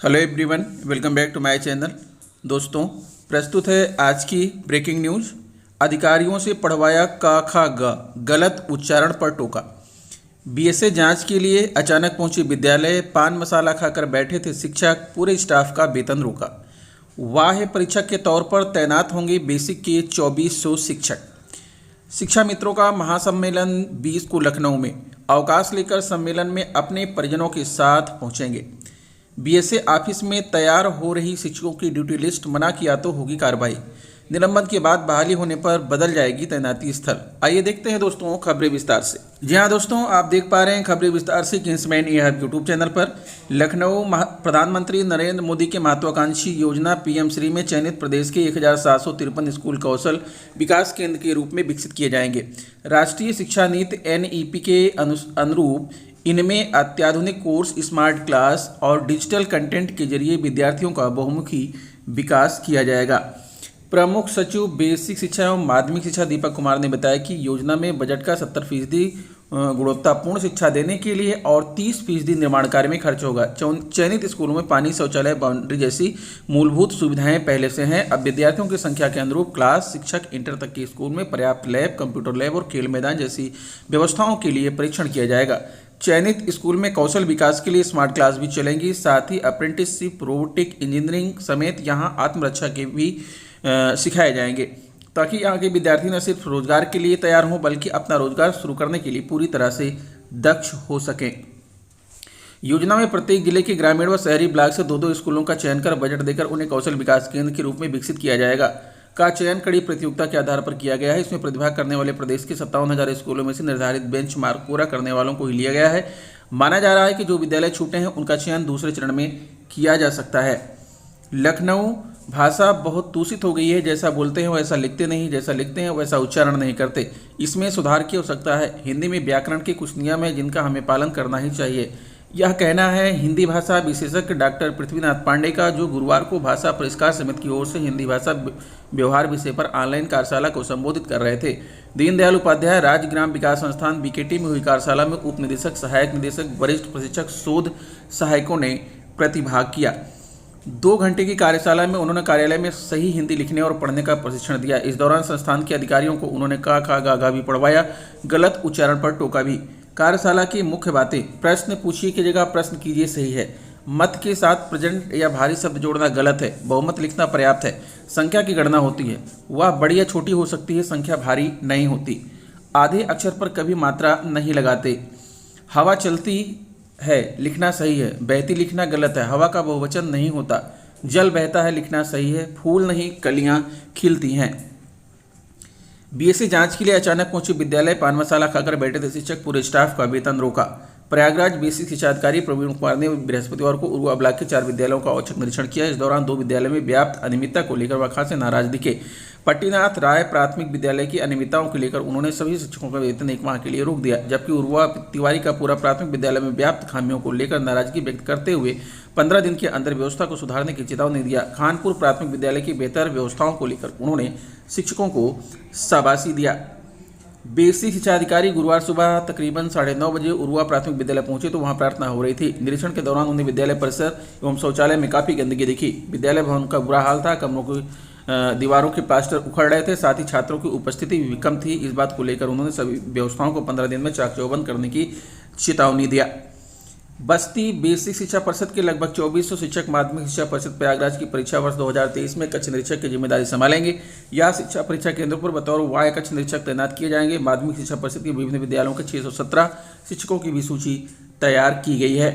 Hello everyone, welcome back to my channel. दोस्तों, प्रस्तुत है आज की ब्रेकिंग न्यूज़। अधिकारियों से पढ़वाया क ख ग, गलत उच्चारण पर टोका। बीएसए जांच के लिए अचानक पहुंचे विद्यालय, पान मसाला खाकर बैठे थे शिक्षक, पूरे स्टाफ का वेतन रोका। वाह्य परीक्षक के तौर पर तैनात होंगे बेसिक के 2400 शिक्षक। शिक्षा मित्रों का महासम्मेलन 20 को लखनऊ में। अवकाश लेकर सम्मेलन में अपने परिजनों के साथ पहुंचेंगे। बीएसए ऑफिस में तैयार हो रही शिक्षकों की ड्यूटी लिस्ट, मना किया तो होगी कार्रवाई। निलंबन के बाद बहाली होने पर बदल जाएगी तैनाती स्थल। आइए देखते हैं दोस्तों खबरें विस्तार से। जी हाँ दोस्तों, आप देख पा रहे हैं खबरें विस्तार से किंग्समैन ए यूट्यूब चैनल पर। लखनऊ प्रधानमंत्री नरेंद्र मोदी के महत्वाकांक्षी योजना पीएम श्री में चयनित प्रदेश के 1753 स्कूल कौशल विकास केंद्र के रूप में विकसित किए जाएंगे। राष्ट्रीय शिक्षा नीति एनईपी के अनुरूप इनमें अत्याधुनिक कोर्स, स्मार्ट क्लास और डिजिटल कंटेंट के जरिए विद्यार्थियों का बहुमुखी विकास किया जाएगा। प्रमुख सचिव बेसिक शिक्षा एवं माध्यमिक शिक्षा दीपक कुमार ने बताया कि योजना में बजट का 70% गुणवत्तापूर्ण शिक्षा देने के लिए और 30% निर्माण कार्य में खर्च होगा। चयनित स्कूलों में पानी, शौचालय, बाउंड्री जैसी मूलभूत सुविधाएं पहले से हैं। अब विद्यार्थियों की संख्या के अनुरूप क्लास, शिक्षक, इंटर तक के स्कूल में पर्याप्त लैब, कंप्यूटर लैब और खेल मैदान जैसी व्यवस्थाओं के लिए परीक्षण किया जाएगा। चयनित स्कूल में कौशल विकास के लिए स्मार्ट क्लास भी चलेंगी। साथ ही अप्रेंटिसशिप, रोबोटिक, इंजीनियरिंग समेत यहां आत्मरक्षा के भी सिखाए जाएंगे, ताकि यहाँ के विद्यार्थी न सिर्फ रोजगार के लिए तैयार हों बल्कि अपना रोजगार शुरू करने के लिए पूरी तरह से दक्ष हो सकें। योजना में प्रत्येक जिले के ग्रामीण व शहरी ब्लॉक से 2-2 स्कूलों का चयन कर बजट देकर उन्हें कौशल विकास केंद्र के रूप में विकसित किया जाएगा। का चयन कड़ी प्रतियोगिता के आधार पर किया गया है। इसमें प्रतिभा करने वाले प्रदेश के 57,000 स्कूलों में से निर्धारित बेंचमार्क पूरा करने वालों को ही लिया गया है। माना जा रहा है कि जो विद्यालय छूटे हैं उनका चयन दूसरे चरण में किया जा सकता है। लखनऊ भाषा बहुत दूषित हो गई है। जैसा बोलते हैं वैसा लिखते नहीं, जैसा लिखते हैं वैसा उच्चारण नहीं करते। इसमें सुधार की आवश्यकता है। हिंदी में व्याकरण के कुछ नियम है जिनका हमें पालन करना ही चाहिए। यह कहना है हिंदी भाषा विशेषज्ञ डॉक्टर पृथ्वीनाथ पांडे का, जो गुरुवार को भाषा परिष्कार समिति की ओर से हिंदी भाषा व्यवहार विषय पर ऑनलाइन कार्यशाला को संबोधित कर रहे थे। दीनदयाल उपाध्याय राज्य ग्राम विकास संस्थान बीकेटी में हुई कार्यशाला में उप निदेशक, सहायक निदेशक, वरिष्ठ प्रशिक्षक, शोध सहायकों ने प्रतिभाग किया। 2 घंटे की कार्यशाला में उन्होंने कार्यालय में सही हिंदी लिखने और पढ़ने का प्रशिक्षण दिया। इस दौरान संस्थान के अधिकारियों को उन्होंने का, खा, गा भी पढ़वाया। गलत उच्चारण पर टोका भी। कार्यशाला की मुख्य बातें: प्रश्न पूछिए की जगह प्रश्न कीजिए सही है। मत के साथ प्रेजेंट या भारी शब्द जोड़ना गलत है। बहुमत लिखना पर्याप्त है। संख्या की गणना होती है, वह बड़ी या छोटी हो सकती है, संख्या भारी नहीं होती। आधे अक्षर पर कभी मात्रा नहीं लगाते। हवा चलती है लिखना सही है, बहती लिखना गलत है। हवा का बहुवचन नहीं होता। जल बहता है लिखना सही है। फूल नहीं कलियां खिलती हैं। बीएसए जांच के लिए अचानक पहुंचे विद्यालय, पान मसाला खाकर बैठे थे शिक्षक, पूरे स्टाफ का वेतन रोका। प्रयागराज बेसिक शिक्षा अधिकारी प्रवीण कुमार ने बृहस्पतिवार को उरुआ ब्लॉक के 4 विद्यालयों का औचक निरीक्षण किया। इस दौरान 2 विद्यालयों में व्याप्त अनियमितता को लेकर वह खासे नाराज दिखे। पट्टीनाथ राय प्राथमिक विद्यालय की अनियमितताओं को लेकर उन्होंने सभी शिक्षकों का वेतन 1 माह के लिए रोक दिया, जबकि उरुआ तिवारी का पूरा प्राथमिक विद्यालय में व्याप्त खामियों को लेकर नाराजगी व्यक्त करते हुए 15 दिन के अंदर व्यवस्था को सुधारने की चेतावनी दिया। खानपुर प्राथमिक विद्यालय की बेहतर व्यवस्थाओं को लेकर उन्होंने शिक्षकों को शाबाशी दिया। बेसिक शिक्षा अधिकारी गुरुवार सुबह तकरीबन 9:30 बजे उरुआ प्राथमिक विद्यालय पहुंचे तो वहां प्रार्थना हो रही थी। निरीक्षण के दौरान उन्हें विद्यालय परिसर एवं शौचालय में काफी गंदगी दिखी। विद्यालय भवन का बुरा हाल था। कमरों की दीवारों के प्लास्टर उखड़ रहे थे। साथ ही छात्रों की उपस्थिति भी कम थी। इस बात को लेकर उन्होंने सभी व्यवस्थाओं को 15 दिन में चाक चौबंद करने की चेतावनी दिया। बस्ती बेसिक शिक्षा परिषद के लगभग 2400 शिक्षक माध्यमिक शिक्षा परिषद प्रयागराज की परीक्षा वर्ष 2023 में कक्ष निरीक्षक की जिम्मेदारी संभालेंगे। यह शिक्षा परीक्षा केंद्रों पर बतौर वाह्य कक्ष निरीक्षक तैनात किए जाएंगे। माध्यमिक शिक्षा परिषद के विभिन्न विद्यालयों के 617 शिक्षकों की भी सूची तैयार की गई है।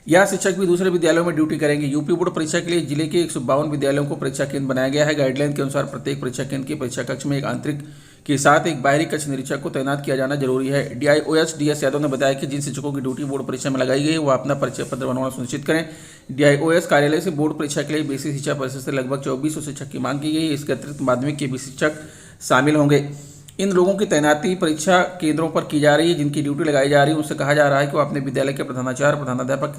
यह शिक्षक भी दूसरे विद्यालयों में ड्यूटी करेंगे। यूपी बोर्ड परीक्षा के लिए जिले के 152 विद्यालयों को परीक्षा केंद्र बनाया गया है। गाइडलाइन के अनुसार प्रत्येक परीक्षा केंद्र के परीक्षा कक्ष में एक आंतरिक के साथ एक बाहरी कक्ष निरीक्षक को तैनात किया जाना जरूरी है। डीआईओएस डीएस यादव ने बताया कि जिन शिक्षकों की ड्यूटी बोर्ड परीक्षा में लगाई गई है वह अपना परिचय पत्र बनवाना सुनिश्चित करें। डीआईओएस कार्यालय से बोर्ड परीक्षा के लिए बेसिक शिक्षा परिषद से लगभग 2400 शिक्षक की मांग की गई है। इसके अतिरिक्त माध्यमिक के भी शिक्षक शामिल होंगे। इन लोगों की तैनाती परीक्षा केंद्रों पर की जा रही है। जिनकी ड्यूटी लगाई जा रही है उनसे कहा जा रहा है कि वो अपने विद्यालय के प्रधानाचार्य, प्रधानाध्यापक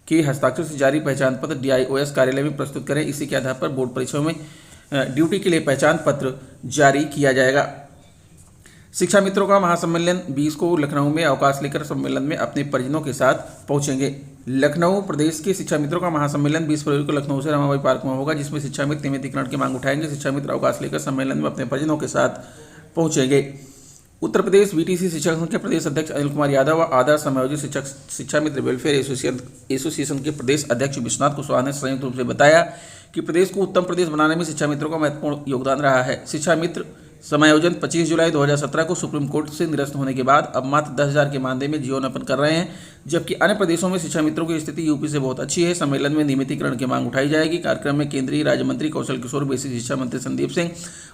के हस्ताक्षर से जारी पहचान पत्र डीआईओएस कार्यालय में प्रस्तुत करें। इसी के आधार पर बोर्ड परीक्षाओं में ड्यूटी के लिए पहचान पत्र जारी किया जाएगा। शिक्षा मित्रों का महासम्मेलन 20 को लखनऊ में। अवकाश लेकर सम्मेलन में अपने परिजनों के साथ पहुंचेंगे। लखनऊ प्रदेश के शिक्षा मित्रों का महासम्मेलन 20 फरवरी को लखनऊ से रमाबाई पार्क में होगा, जिसमें शिक्षा मित्र नियमितीकरण की मांग उठाएंगे। शिक्षा मित्र अवकाश लेकर सम्मेलन में अपने परिजनों के साथ पहुंचेंगे। उत्तर प्रदेश बीटीसी शिक्षक संघ के प्रदेश अध्यक्ष अनिल कुमार यादव व आदर्श समायोजित शिक्षा मित्र वेलफेयर एसोसिएशन के प्रदेश अध्यक्ष विश्वनाथ कुशवाहा ने संयुक्त रूप से बताया कि प्रदेश को उत्तम प्रदेश बनाने में शिक्षा मित्रों का महत्वपूर्ण योगदान रहा है। शिक्षा मित्र समायोजन 25 जुलाई 2017 को सुप्रीम कोर्ट से निरस्त होने के बाद अब मात्र 10,000 के मानदेय में जीवनयापन कर रहे हैं, जबकि अन्य प्रदेशों में शिक्षा मित्रों की स्थिति यूपी से बहुत अच्छी है। सम्मेलन में नियमितीकरण की मांग उठाई जाएगी। कार्यक्रम में केंद्रीय राज्य मंत्री कौशल किशोर, बेसिक शिक्षा मंत्री संदीप सिंह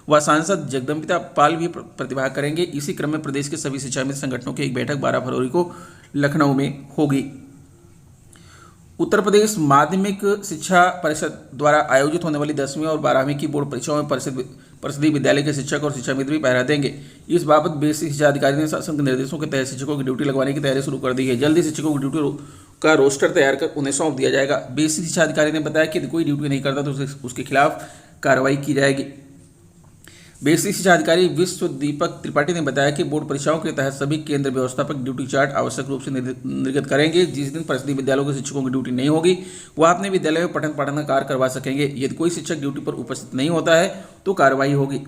व सांसद जगदम्बिका पाल भी प्रतिभाग करेंगे। इसी क्रम में प्रदेश के सभी शिक्षा मित्र संगठनों की एक बैठक 12 फरवरी को लखनऊ में होगी। उत्तर प्रदेश माध्यमिक शिक्षा परिषद द्वारा आयोजित होने वाली 10वीं और 12वीं की बोर्ड परीक्षाओं में परिषदीय विद्यालय के शिक्षक और शिक्षा मित्र भी पहरा देंगे। इस बाबत बेसिक शिक्षा अधिकारी ने शासन के निर्देशों के तहत शिक्षकों की ड्यूटी लगवाने की तैयारी शुरू कर दी है। जल्द ही शिक्षकों की ड्यूटी का रोस्टर तैयार कर उन्हें सौंप दिया जाएगा। बेसिक शिक्षा अधिकारी ने बताया कि यदि कोई ड्यूटी नहीं करता तो उसके खिलाफ कार्रवाई की जाएगी। बेसिक शिक्षा अधिकारी विश्व दीपक त्रिपाठी ने बताया कि बोर्ड परीक्षाओं के तहत सभी केंद्र व्यवस्थापक ड्यूटी चार्ट आवश्यक रूप से निर्गत करेंगे। जिस दिन परिषदीय विद्यालयों के शिक्षकों की ड्यूटी नहीं होगी वह अपने विद्यालय में पठन पाठन का कार्य करवा सकेंगे। यदि कोई शिक्षक ड्यूटी पर उपस्थित नहीं होता है तो कार्रवाई होगी।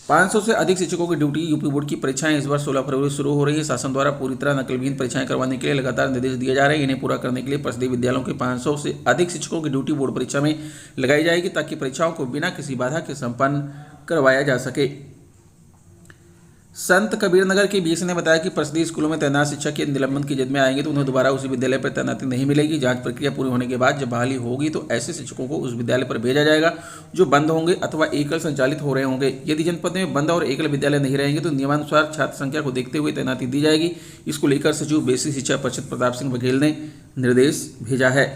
500 से अधिक शिक्षकों की ड्यूटी। यूपी बोर्ड की परीक्षाएं इस बार 16 फरवरी शुरू हो रही है। शासन द्वारा पूरी तरह नकलविहीन परीक्षाएं करवाने के लिए लगातार निर्देश दिए जा रहे हैं। इन्हें पूरा करने के लिए परिषदीय विद्यालयों के 500 से अधिक शिक्षकों की ड्यूटी बोर्ड परीक्षा में लगाई जाएगी, ताकि परीक्षाओं को बिना किसी बाधा के संपन्न करवाया जा सके। संत कबीर नगर के बीएसए ने बताया कि परिषदीय स्कूलों में तैनात शिक्षक के निलंबन की जद में आएंगे तो उन्हें दोबारा उसी विद्यालय पर तैनाती नहीं मिलेगी। जांच प्रक्रिया पूरी होने के बाद जब बहाली होगी तो ऐसे शिक्षकों को उस विद्यालय पर भेजा जाएगा जो बंद होंगे अथवा एकल संचालित हो रहे होंगे। यदि जनपद में बंद और एकल विद्यालय नहीं रहेंगे तो नियमानुसार छात्र संख्या को देखते हुए तैनाती दी जाएगी। इसको लेकर सचिव बेसिक शिक्षा परिषद प्रताप सिंह बघेल ने निर्देश भेजा है।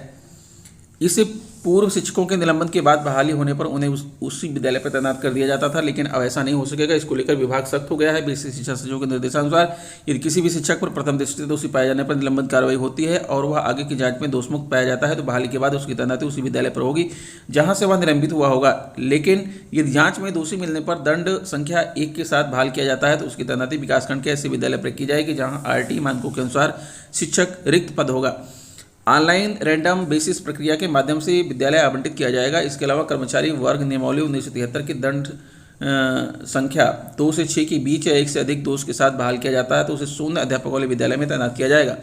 इससे पूर्व शिक्षकों के निलंबन के बाद बहाली होने पर उन्हें उसी विद्यालय पर तैनात कर दिया जाता था, लेकिन अब ऐसा नहीं हो सकेगा। इसको लेकर विभाग सख्त हो गया है। बेसिक शिक्षा सचिव के निर्देशानुसार यदि किसी भी शिक्षक पर प्रथम दृष्टि दोषी पाए जाने पर निलंबन कार्रवाई होती है और वह आगे की जांच में दोषमुक्त पाया जाता है तो बहाली के बाद उसकी तैनाती उसी विद्यालय पर होगी जहां से वह निलंबित हुआ होगा। लेकिन यदि जांच में दोषी मिलने पर दंड संख्या 1 के साथ बहाल किया जाता है तो उसकी तैनाती विकासखंड के ऐसे विद्यालय पर की जाएगी जहाँ RT मानकों के अनुसार शिक्षक रिक्त पद होगा। ऑनलाइन रैंडम बेसिस प्रक्रिया के माध्यम से विद्यालय आवंटित किया जाएगा। इसके अलावा कर्मचारी वर्ग नियमावली 1973 की दंड संख्या 2 से 6 के बीच या 1 से अधिक दोष के साथ बहाल किया जाता है तो उसे शून्य अध्यापक वाले विद्यालय में तैनात किया जाएगा।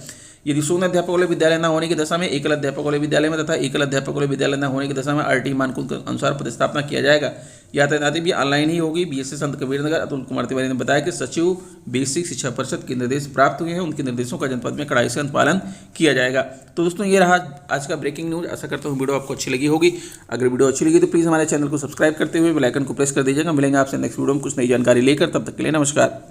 यदि शून्य अध्यापक वाले विद्यालय न होने की दशा में एकल अध्यापक वाले विद्यालय में तथा एकल अध्यापक वाले विद्यालय न होने की दशा में RT मानकों के अनुसार पदस्थापना किया जाएगा। यह तैनाती भी ऑनलाइन ही होगी। बीएसए संत कबीर नगर अतुल कुमार तिवारी ने बताया कि सचिव बेसिक शिक्षा परिषद के निर्देश प्राप्त हुए हैं, उनके निर्देशों का जनपद में कड़ाई से अनुपालन किया जाएगा। तो दोस्तों ये रहा आज का ब्रेकिंग न्यूज़। आशा करता हूँ वीडियो आपको अच्छी लगी होगी। अगर वीडियो अच्छी लगी तो प्लीज़ हमारे चैनल को सब्सक्राइब करते हुए बेल आइकन को प्रेस कर दीजिएगा। मिलेंगे आपसे नेक्स्ट वीडियो में कुछ नई जानकारी लेकर। तब तक के लिए नमस्कार।